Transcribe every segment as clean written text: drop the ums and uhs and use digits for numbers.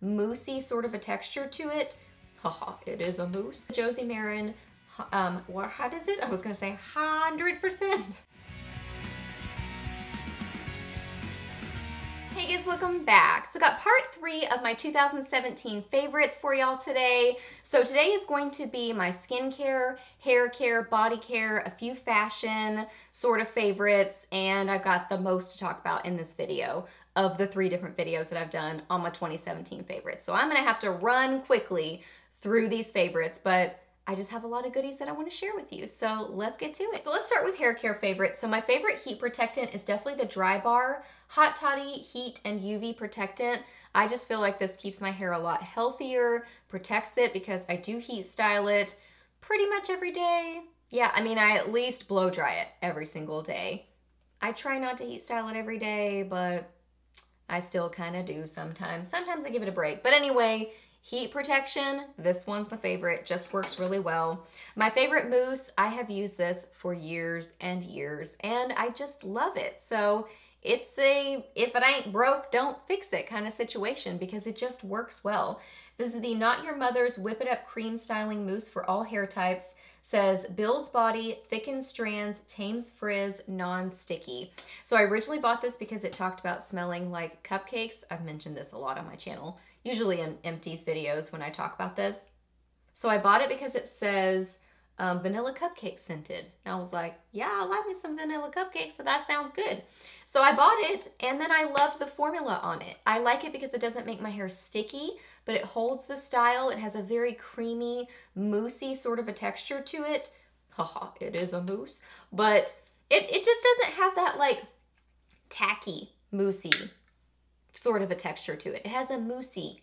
moussey sort of a texture to it. Haha, it is a mousse. Josie Marin, how does it? I was gonna say 100%. Hey guys, welcome back. So got part 3 of my 2017 favorites for y'all today. So today is going to be my skincare, hair care, body care, a few fashion sort of favorites, and I've got the most to talk about in this video of the 3 different videos that I've done on my 2017 favorites. So I'm gonna have to run quickly through these favorites, but I just have a lot of goodies that I want to share with you. So let's get to it. So let's start with hair care favorites. So my favorite heat protectant is definitely the Dry Bar Hot Toddy Heat and UV Protectant. I just feel like this keeps my hair a lot healthier, protects it because I do heat style it pretty much every day. Yeah, I mean, I at least blow dry it every single day. I try not to heat style it every day, but I still kind of do sometimes. Sometimes I give it a break. But anyway, heat protection, this one's my favorite, just works really well. My favorite mousse, I have used this for years and years, and I just love it. So it's a, if it ain't broke, don't fix it kind of situation because it just works well. This is the Not Your Mother's Whip It Up Cream Styling Mousse for all hair types. Says builds body, thickens strands, tames frizz, non-sticky. So I originally bought this because it talked about smelling like cupcakes. I've mentioned this a lot on my channel, usually in Empty's videos when I talk about this. So I bought it because it says vanilla cupcake scented. And I was like, yeah, I like me some vanilla cupcakes, so that sounds good. So I bought it, and then I loved the formula on it. I like it because it doesn't make my hair sticky, but it holds the style. It has a very creamy, moussey sort of a texture to it. Haha, it is a mousse. But it just doesn't have that like tacky, moussey sort of a texture to it. It has a moussey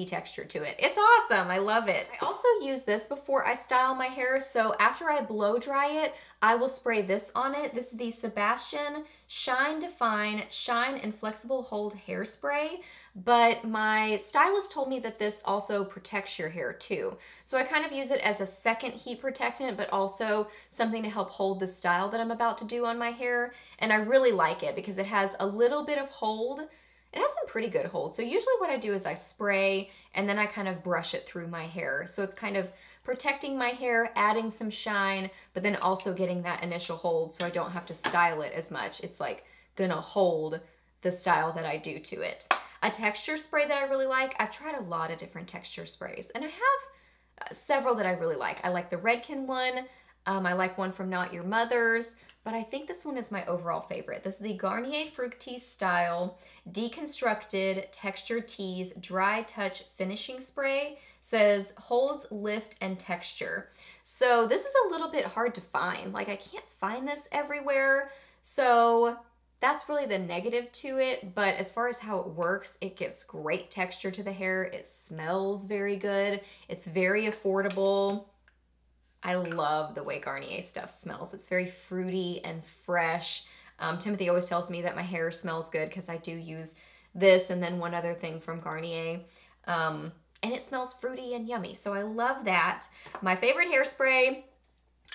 texture to it. It's awesome. I love it. I also use this before I style my hair. So after I blow dry it, I will spray this on it. This is the Sebastian Shine Define Shine and Flexible Hold Hairspray. But my stylist told me that this also protects your hair too. So I kind of use it as a second heat protectant, but also something to help hold the style that I'm about to do on my hair. And I really like it because it has a little bit of hold. It has some pretty good hold. So usually what I do is I spray and then I kind of brush it through my hair. So it's kind of protecting my hair, adding some shine, but then also getting that initial hold so I don't have to style it as much. It's like gonna hold the style that I do to it. A texture spray that I really like, I've tried a lot of different texture sprays and I have several that I really like. I like the Redken one. I like one from Not Your Mother's, but I think this one is my overall favorite. This is the Garnier Fructis Style Deconstructed Texture Tease Dry Touch Finishing Spray. Says holds, lift, and texture. So this is a little bit hard to find. Like I can't find this everywhere. So that's really the negative to it. But as far as how it works, it gives great texture to the hair. It smells very good. It's very affordable. I love the way Garnier stuff smells. It's very fruity and fresh. Timothy always tells me that my hair smells good because I do use this and then one other thing from Garnier. And it smells fruity and yummy, so I love that. My favorite hairspray,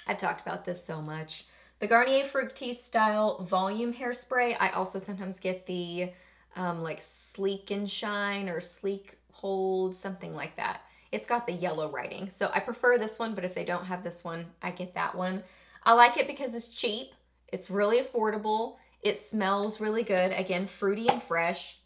I've talked about this so much. The Garnier Fructis Style Volume Hairspray. I also sometimes get the like Sleek and Shine or Sleek Hold, something like that. It's got the yellow writing. So I prefer this one, but if they don't have this one, I get that one. I like it because it's cheap. It's really affordable. It smells really good. Again, fruity and fresh.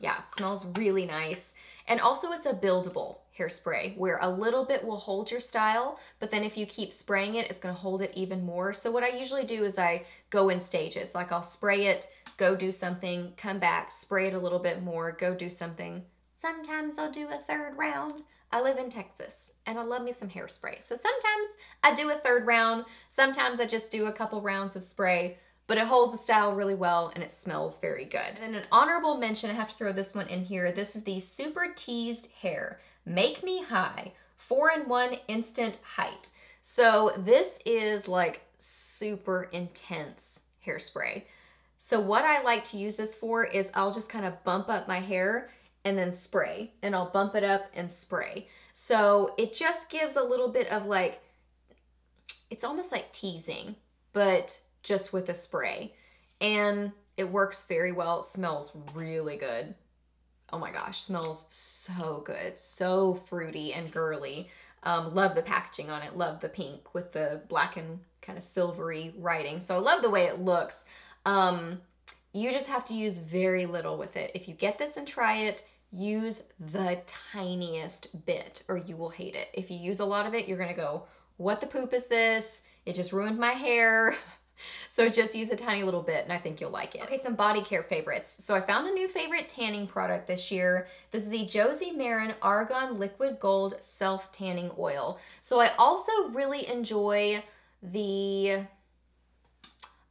Yeah, smells really nice. And also it's a buildable hairspray where a little bit will hold your style, but then if you keep spraying it, it's gonna hold it even more. So what I usually do is I go in stages. Like I'll spray it, go do something, come back, spray it a little bit more, go do something. Sometimes I'll do a third round. I live in Texas and I love me some hairspray. So sometimes I do a third round, sometimes I just do a couple rounds of spray, but it holds the style really well and it smells very good. And an honorable mention, I have to throw this one in here. This is the Super Teased Hair Make Me High 4-in-1 Instant Height. So this is like super intense hairspray. So what I like to use this for is I'll just kind of bump up my hair and then spray, and I'll bump it up and spray. So it just gives a little bit of like, it's almost like teasing, but just with a spray. And it works very well. It smells really good. Oh my gosh, smells so good. So fruity and girly. Love the packaging on it. Love the pink with the black and kind of silvery writing. So I love the way it looks. You just have to use very little with it. If you get this and try it, use the tiniest bit or you will hate it. If you use a lot of it, you're gonna go, what the poop is this? It just ruined my hair. So just use a tiny little bit and I think you'll like it. Okay, some body care favorites. So I found a new favorite tanning product this year. This is the Josie Maran Argan Liquid Gold Self Tanning Oil. So I also really enjoy the,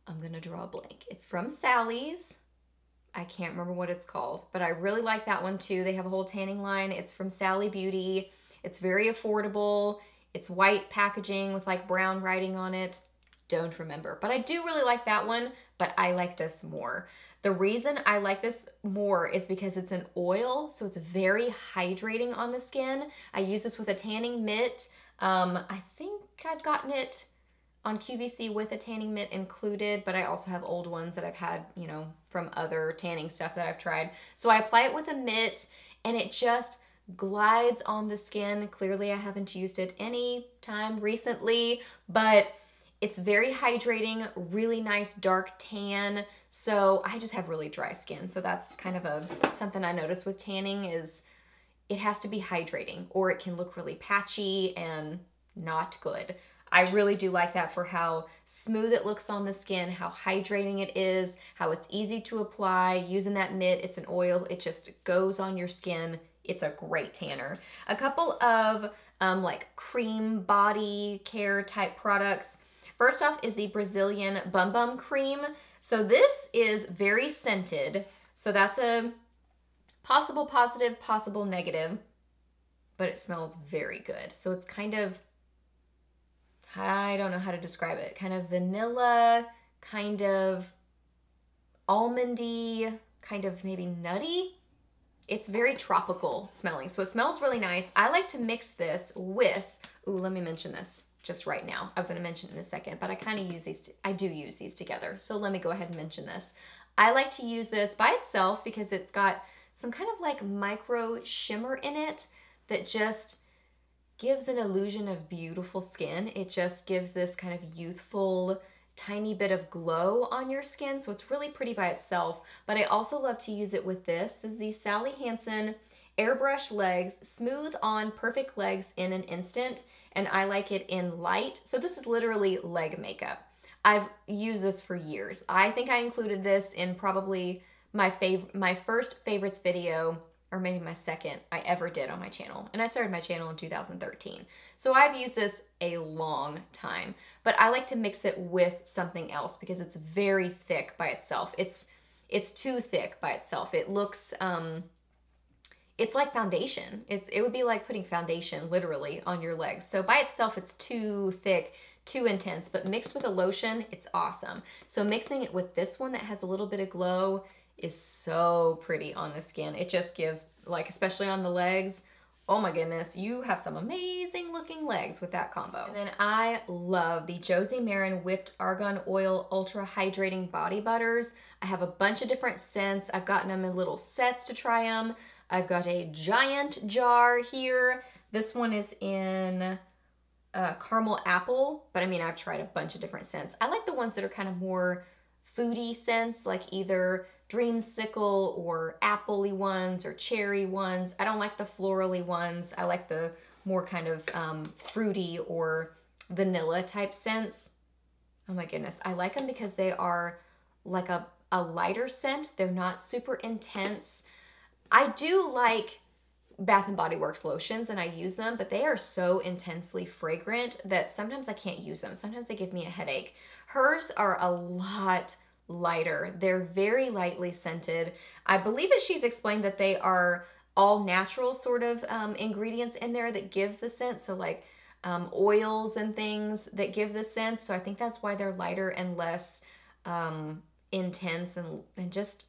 I'm gonna draw a blank. It's from Sally's. I can't remember what it's called, but I really like that one too. They have a whole tanning line. It's from Sally Beauty. It's very affordable. It's white packaging with like brown writing on it. Don't remember, but I do really like that one, but I like this more. The reason I like this more is because it's an oil, so it's very hydrating on the skin. I use this with a tanning mitt. I think I've gotten it on QVC with a tanning mitt included, but I also have old ones that I've had, you know, from other tanning stuff that I've tried. So I apply it with a mitt and it just glides on the skin. Clearly I haven't used it any time recently, but it's very hydrating, really nice dark tan. So I just have really dry skin. So that's kind of something I noticed with tanning is it has to be hydrating or it can look really patchy and not good. I really do like that for how smooth it looks on the skin, how hydrating it is, how it's easy to apply. Using that mitt, it's an oil, it just goes on your skin. It's a great tanner. A couple of like cream body care type products. First off is the Brazilian Bum Bum Cream. So this is very scented. So that's a possible positive, possible negative, but it smells very good. So it's kind of, I don't know how to describe it, kind of vanilla, kind of almondy, kind of maybe nutty. It's very tropical smelling. So it smells really nice. I like to mix this with, ooh, let me mention this just right now. I was gonna mention it in a second, but I kind of use these, I do use these together. So let me go ahead and mention this. I like to use this by itself because it's got some kind of like micro shimmer in it that just gives an illusion of beautiful skin. It just gives this kind of youthful, tiny bit of glow on your skin. So it's really pretty by itself, but I also love to use it with this. This is the Sally Hansen Airbrush Legs Smooth On Perfect Legs in an Instant. And I like it in light. So this is literally leg makeup. I've used this for years. I think I included this in probably my first favorites video, or maybe my second I ever did on my channel. And I started my channel in 2013. So I've used this a long time, but I like to mix it with something else because it's very thick by itself. It's too thick by itself. It looks, it's like foundation. It would be like putting foundation literally on your legs. So by itself, it's too thick, too intense, but mixed with a lotion, it's awesome. So mixing it with this one that has a little bit of glow is so pretty on the skin. It just gives, like, especially on the legs, oh my goodness, you have some amazing looking legs with that combo. And then I love the Josie Maran Whipped Argan Oil Ultra Hydrating Body Butters. I have a bunch of different scents. I've gotten them in little sets to try them. I've got a giant jar here. This one is in caramel apple, but I mean, I've tried a bunch of different scents. I like the ones that are kind of more foodie scents, like either dreamsicle or apple-y ones or cherry ones. I don't like the florally ones. I like the more kind of fruity or vanilla type scents. Oh my goodness. I like them because they are like a lighter scent. They're not super intense. I do like Bath & Body Works lotions and I use them, but they are so intensely fragrant that sometimes I can't use them. Sometimes they give me a headache. Hers are a lot lighter. They're very lightly scented. I believe that she's explained that they are all natural sort of ingredients in there that gives the scent. So like oils and things that give the scent. So I think that's why they're lighter and less intense and just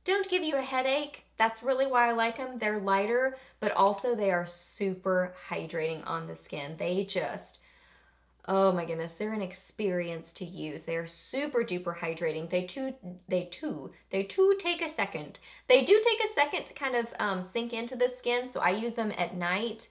don't give you a headache. That's really why I like them. They're lighter, but also they are super hydrating on the skin. They just, Oh my goodness, they're an experience to use. They are super duper hydrating. They too take a second. They do take a second to kind of sink into the skin, so I use them at night.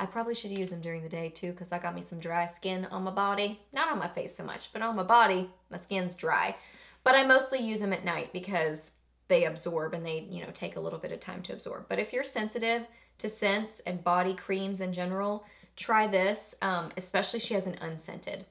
I probably should use them during the day too, because I got me some dry skin on my body. Not on my face so much, but on my body, my skin's dry. But I mostly use them at night because they absorb and they, you know, take a little bit of time to absorb. But if you're sensitive to scents and body creams in general, try this, especially she has an unscented.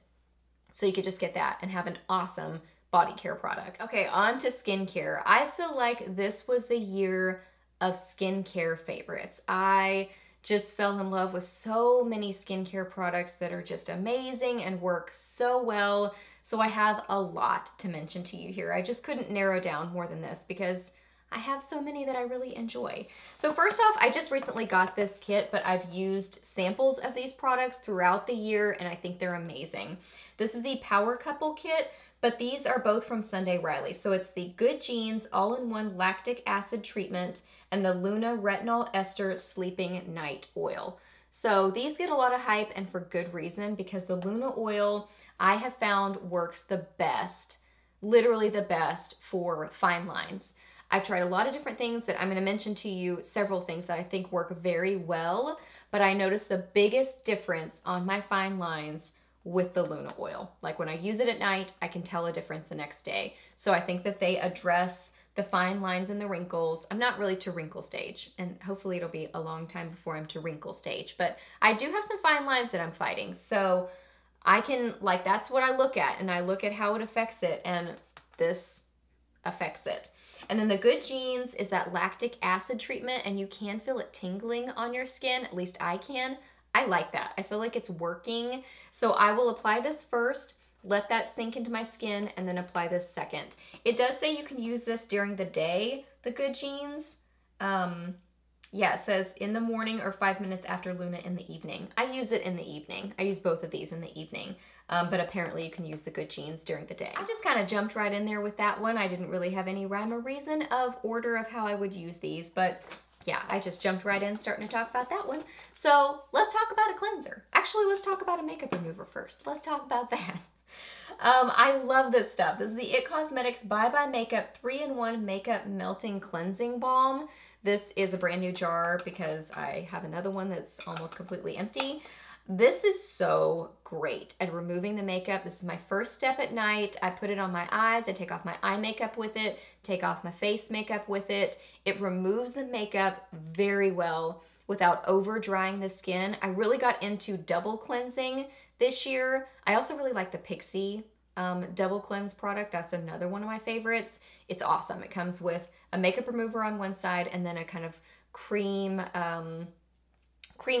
So you could just get that and have an awesome body care product. Okay, on to skincare. I feel like this was the year of skincare favorites. I just fell in love with so many skincare products that are just amazing and work so well. So I have a lot to mention to you here. I just couldn't narrow down more than this because I have so many that I really enjoy. So first off, I just recently got this kit, but I've used samples of these products throughout the year and I think they're amazing. This is the Power Couple kit, but these are both from Sunday Riley. So it's the Good Genes All-in-One Lactic Acid Treatment and the Luna Retinol Ester Sleeping Night Oil. So these get a lot of hype and for good reason because the Luna oil I have found works the best, literally the best for fine lines. I've tried a lot of different things that I'm going to mention to you, several things that I think work very well, but I noticed the biggest difference on my fine lines with the Luna oil. Like when I use it at night, I can tell a difference the next day. So I think that they address the fine lines and the wrinkles. I'm not really to wrinkle stage, and hopefully it'll be a long time before I'm to wrinkle stage, but I do have some fine lines that I'm fighting. So I can, like, that's what I look at, and I look at how it affects it, and this affects it. And then the Good Genes is that lactic acid treatment, and you can feel it tingling on your skin. At least I can. I like that. I feel like it's working. So I will apply this first, let that sink into my skin, and then apply this second. It does say you can use this during the day, the Good Genes. Yeah, it says in the morning or 5 minutes after Luna in the evening. I use it in the evening. I use both of these in the evening. But apparently you can use the Good Genes during the day. I just kind of jumped right in there with that one. I didn't really have any rhyme or reason of order of how I would use these, but yeah, I just jumped right in starting to talk about that one. So let's talk about a cleanser. Actually, let's talk about a makeup remover first. Let's talk about that. I love this stuff. This is the It Cosmetics Bye Bye Makeup 3-in-1 Makeup Melting Cleansing Balm. This is a brand new jar because I have another one that's almost completely empty. This is so great at removing the makeup. This is my first step at night. I put it on my eyes. I take off my eye makeup with it, take off my face makeup with it. It removes the makeup very well without over drying the skin. I really got into double cleansing this year. I also really like the Pixie double cleanse product. That's another one of my favorites. It's awesome. It comes with a makeup remover on one side and then a kind of cream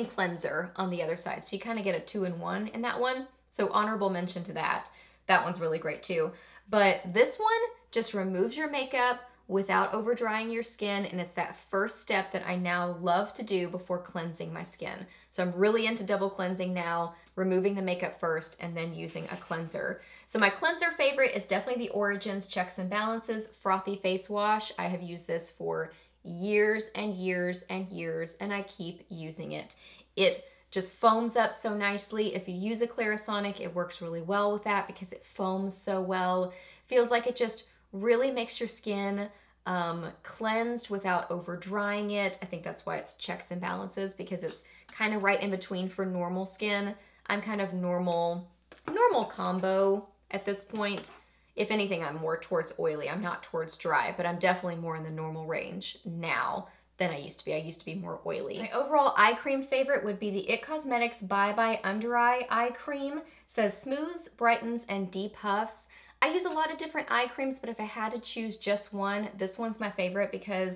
cleanser on the other side. So you kind of get a 2-in-1 in that one. So honorable mention to that. That one's really great too. But this one just removes your makeup without over drying your skin, and it's that first step that I now love to do before cleansing my skin. So I'm really into double cleansing now, removing the makeup first and then using a cleanser. So my cleanser favorite is definitely the Origins Checks and Balances Frothy Face Wash. I have used this for years and years and years, and I keep using it. It just foams up so nicely. If you use a Clarisonic, it works really well with that because it foams so well. Feels like it just really makes your skin cleansed without over drying it. I think that's why it's Checks and Balances, because it's kind of right in between for normal skin. I'm kind of normal combo at this point. If anything, I'm more towards oily. I'm not towards dry, but I'm definitely more in the normal range now than I used to be. I used to be more oily. My overall eye cream favorite would be the It Cosmetics Bye Bye Under Eye Cream. It says smooths, brightens, and depuffs. I use a lot of different eye creams, but if I had to choose just one, this one's my favorite because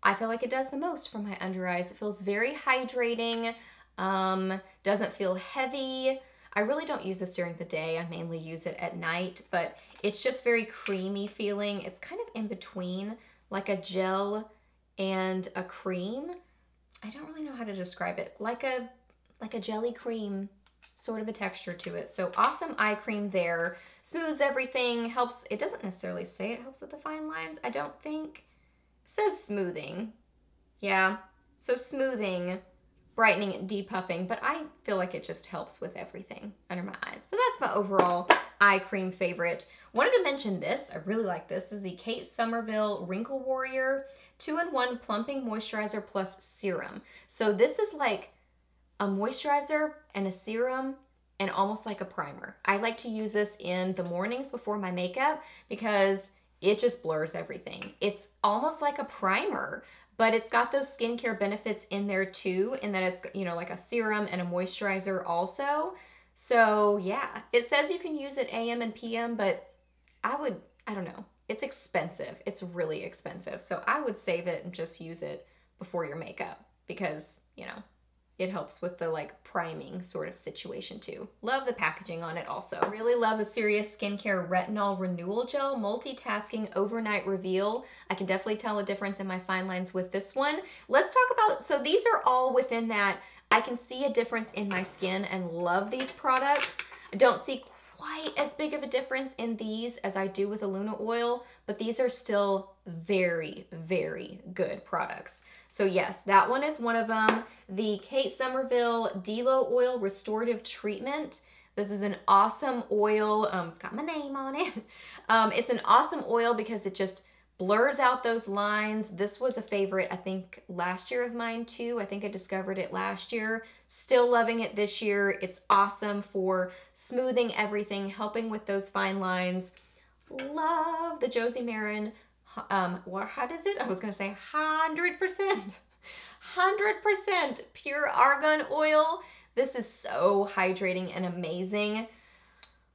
I feel like it does the most for my under eyes. It feels very hydrating, doesn't feel heavy. I really don't use this during the day. I mainly use it at night, but it's just very creamy feeling. It's kind of in between like a gel and a cream. I don't really know how to describe it. Like a jelly cream sort of a texture to it. So awesome eye cream there. Smooths everything, helps. It doesn't necessarily say it helps with the fine lines, I don't think. It says smoothing. Yeah, so smoothing, brightening and depuffing, but I feel like it just helps with everything under my eyes. So that's my overall eye cream favorite. Wanted to mention this, I really like this. This is the Kate Somerville Wrinkle Warrior 2-in-1 Plumping Moisturizer Plus Serum. So this is like a moisturizer and a serum and almost like a primer. I like to use this in the mornings before my makeup because it just blurs everything. It's almost like a primer, but it's got those skincare benefits in there too, in that it's, you know, like a serum and a moisturizer also. So yeah, it says you can use it AM and PM, but I don't know. It's expensive. It's really expensive. So I would save it and just use it before your makeup because, you know, it helps with the like priming sort of situation too. Love the packaging on it also. Really love the Serious Skincare Retinol Renewal Gel Multitasking Overnight Reveal. I can definitely tell a difference in my fine lines with this one. Let's talk about, so these are all within that I can see a difference in my skin and love these products. I don't see quite as big of a difference in these as I do with the Luna Oil, but these are still very, very good products. So yes, that one is one of them. The Kate Somerville Delo Oil Restorative Treatment. This is an awesome oil. It's got my name on it. It's an awesome oil because it just blurs out those lines. This was a favorite, I think, last year of mine too. I think I discovered it last year. Still loving it this year. It's awesome for smoothing everything, helping with those fine lines. Love the Josie Maran, how does it? I was gonna say 100%. 100% pure argan oil. This is so hydrating and amazing.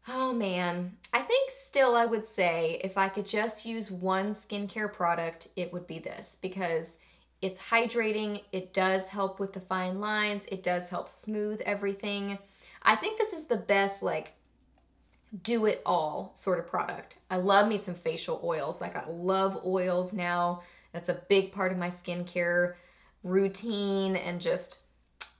Oh man, I think still I would say if I could just use one skincare product, it would be this because it's hydrating, it does help with the fine lines, it does help smooth everything. I think this is the best like do it all sort of product. I love me some facial oils. Like I love oils now. That's a big part of my skincare routine and just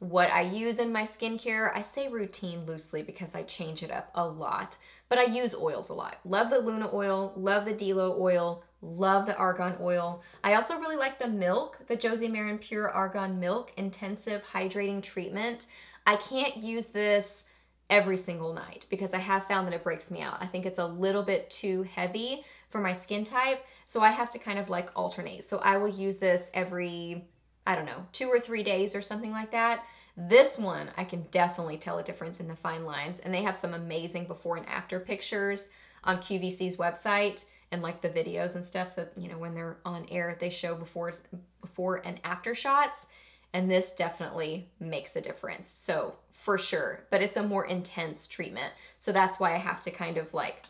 what I use in my skincare. I say routine loosely because I change it up a lot, but I use oils a lot. Love the Luna oil, love the Delo oil, love the argan oil. I also really like the milk, the Josie Maran Pure Argan Milk Intensive Hydrating Treatment. I can't use this every single night because I have found that it breaks me out. I think it's a little bit too heavy for my skin type, so I have to kind of like alternate. So I will use this every, I don't know, 2 or 3 days or something like that. This one, I can definitely tell a difference in the fine lines, and they have some amazing before and after pictures on QVC's website and like the videos and stuff that, you know, when they're on air, they show before and after shots, and this definitely makes a difference. So for sure, but it's a more intense treatment. So that's why I have to kind of like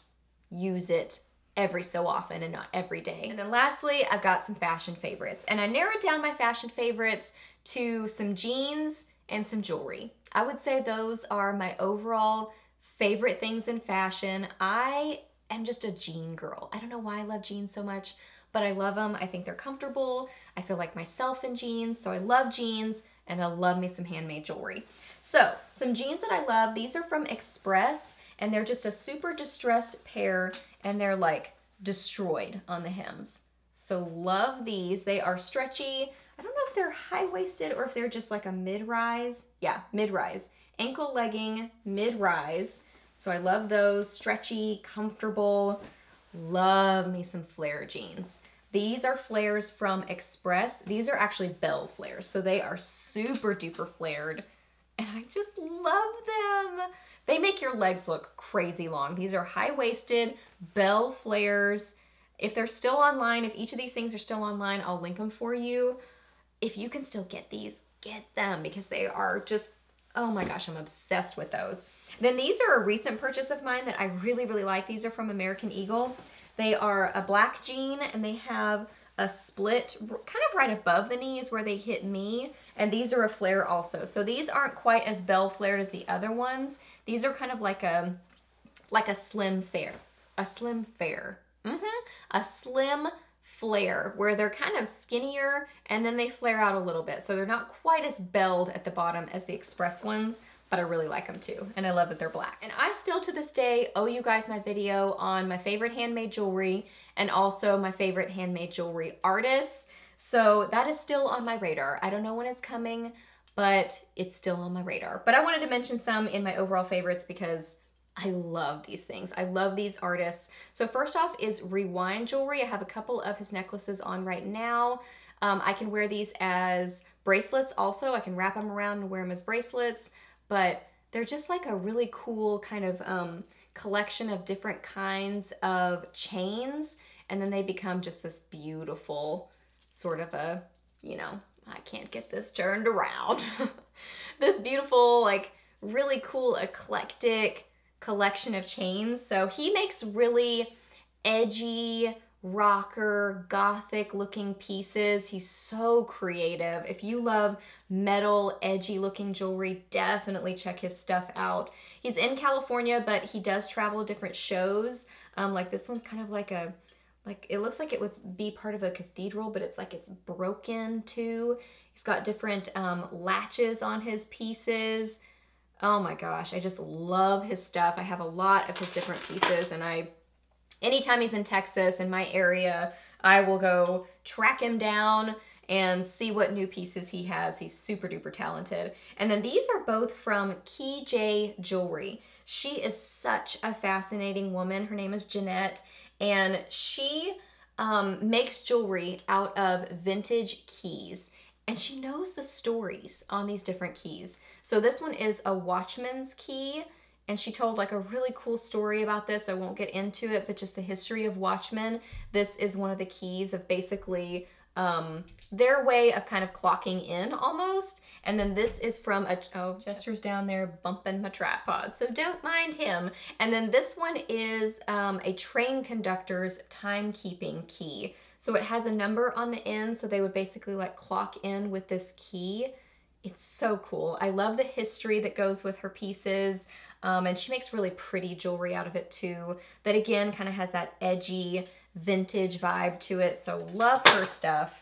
use it every so often and not every day. And then lastly, I've got some fashion favorites, and I narrowed down my fashion favorites to some jeans and some jewelry. I would say those are my overall favorite things in fashion. I am just a jean girl. I don't know why I love jeans so much, but I love them. I think they're comfortable. I feel like myself in jeans, so I love jeans, and I love me some handmade jewelry. So some jeans that I love, these are from Express, and they're just a super distressed pair, and they're like destroyed on the hems. So love these. They are stretchy. I don't know if they're high-waisted or if they're just like a mid-rise. Yeah, mid-rise. Ankle legging, mid-rise. So I love those. Stretchy, comfortable. Love me some flare jeans. These are flares from Express. These are actually bell flares, so they are super duper flared, and I just love them. They make your legs look crazy long. These are high-waisted bell flares. If they're still online, if each of these things are still online, I'll link them for you. If you can still get these, get them because they are just, oh my gosh, I'm obsessed with those. Then these are a recent purchase of mine that I really, really like. These are from American Eagle. They are a black jean, and they have a split kind of right above the knees where they hit me, and these are a flare also. So these aren't quite as bell flared as the other ones. These are kind of like a slim flare. A slim flare. A slim flare where they're kind of skinnier and then they flare out a little bit. So they're not quite as belled at the bottom as the Express ones, but I really like them too. And I love that they're black. And I still to this day owe you guys my video on my favorite handmade jewelry and also my favorite handmade jewelry artists. So that is still on my radar. I don't know when it's coming, but it's still on my radar. But I wanted to mention some in my overall favorites because I love these things. I love these artists. So first off is Rewind Jewelry. I have a couple of his necklaces on right now. I can wear these as bracelets also. I can wrap them around and wear them as bracelets, but they're just like a really cool kind of collection of different kinds of chains, and then they become just this beautiful sort of a, you know, I can't get this turned around. This beautiful, like really cool eclectic collection of chains. So he makes really edgy, rocker, gothic looking pieces. He's so creative. If you love metal, edgy looking jewelry, definitely check his stuff out. He's in California, but he does travel to different shows. Like this one's kind of like a, like it looks like it would be part of a cathedral, but it's like it's broken too. He's got different latches on his pieces. Oh my gosh, I just love his stuff. I have a lot of his different pieces, and anytime he's in Texas, in my area, I will go track him down and see what new pieces he has. He's super duper talented. And then these are both from Key J Jewelry. She is such a fascinating woman. Her name is Jeanette, and she makes jewelry out of vintage keys. And she knows the stories on these different keys. So this one is a watchman's key, and she told like a really cool story about this. I won't get into it, but just the history of watchmen. This is one of the keys of basically their way of kind of clocking in almost. And then this is from Chester's down there bumping my tripod, so don't mind him. And then this one is a train conductor's timekeeping key. So it has a number on the end, so they would basically like clock in with this key. It's so cool. I love the history that goes with her pieces. And she makes really pretty jewelry out of it too. That again kind of has that edgy vintage vibe to it. So love her stuff.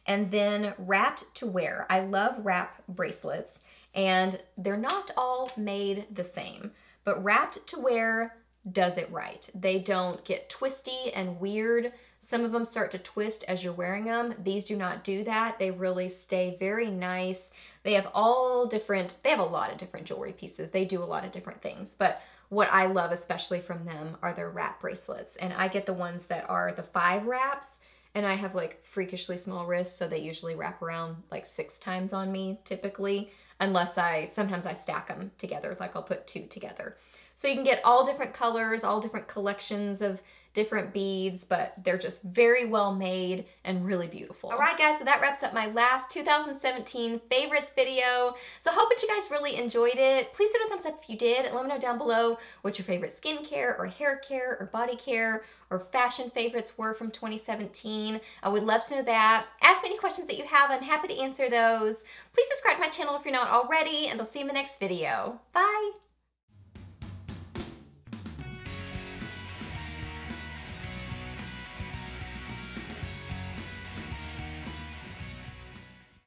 And then wrapped to wear. I love wrap bracelets, and they're not all made the same, but wrapped to wear does it right. They don't get twisty and weird. Some of them start to twist as you're wearing them. These do not do that. They really stay very nice. They have a lot of different jewelry pieces. They do a lot of different things, but what I love especially from them are their wrap bracelets. And I get the ones that are the 5 wraps, and I have like freakishly small wrists, so they usually wrap around like 6 times on me typically, unless sometimes I stack them together, like I'll put 2 together. So you can get all different colors, all different collections of different beads, but they're just very well made and really beautiful. All right guys, so that wraps up my last 2017 favorites video. So I hope that you guys really enjoyed it. Please hit a thumbs up if you did, and let me know down below what your favorite skincare or hair care or body care or fashion favorites were from 2017. I would love to know that. Ask me any questions that you have. I'm happy to answer those. Please subscribe to my channel if you're not already, and I'll see you in the next video. Bye!